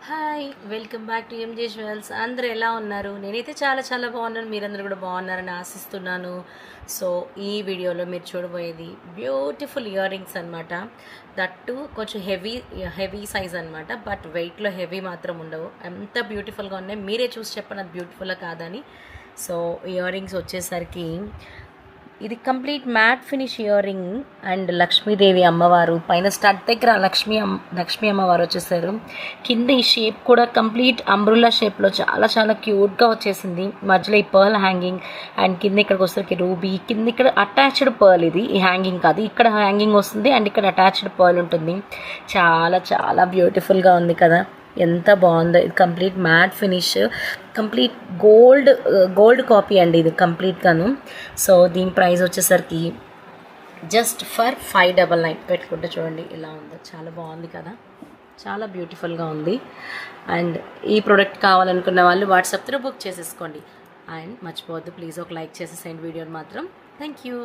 Hi welcome back to M J jewels. అందరూ ఎలా ఉన్నారు? నేనైతే చాలా చాలా బాగున్నాను. మీరందరూ కూడా బాగున్నారని ఆశిస్తున్నాను. సో ఈ వీడియోలో మీరు చూడబోయేది బ్యూటిఫుల్ ఇయర్ రింగ్స్ అనమాట. దట్టు కొంచెం హెవీ సైజ్ అనమాట. బట్ వెయిట్లో హెవీ మాత్రం ఉండవు. ఎంత బ్యూటిఫుల్గా ఉన్నాయి, మీరే చూసి చెప్పండి అది బ్యూటిఫుల్గా కాదని. సో ఇయర్ రింగ్స్ వచ్చేసరికి ఇది complete mat finish ear ring and Lakshmidevi అమ్మవారు పైన స్టడ్ దగ్గర లక్ష్మీ అమ్మవారు వచ్చేసారు. కింద ఈ షేప్ కూడా కంప్లీట్ అంబ్రుల్లా షేప్లో చాలా చాలా క్యూట్గా వచ్చేసింది. మధ్యలో ఈ పర్ల్ హ్యాంగింగ్ అండ్ కింద ఇక్కడికి వచ్చేసరికి రూబీ, కింద ఇక్కడ అటాచ్డ్ పర్ల్. ఇది ఈ హ్యాంగింగ్ కాదు, ఇక్కడ హ్యాంగింగ్ వస్తుంది అండ్ ఇక్కడ అటాచ్డ్ పర్ల్ ఉంటుంది. చాలా చాలా బ్యూటిఫుల్గా ఉంది కదా, ఎంత బాగుందో. ఇది complete mat finish, complete gold copy అండి ఇది కంప్లీట్గాను. సో దీని ప్రైస్ వచ్చేసరికి జస్ట్ ఫర్ 599 పెట్టుకుంటే చూడండి ఎలా ఉందో. చాలా బాగుంది కదా, చాలా బ్యూటిఫుల్గా ఉంది. అండ్ ఈ ప్రోడక్ట్ కావాలనుకున్న వాళ్ళు వాట్సాప్ త్రూ బుక్ చేసేసుకోండి. అండ్ మర్చిపోవద్దు ప్లీజ్ ఒక లైక్ చేసేసేయండి వీడియోని మాత్రం. Thank you.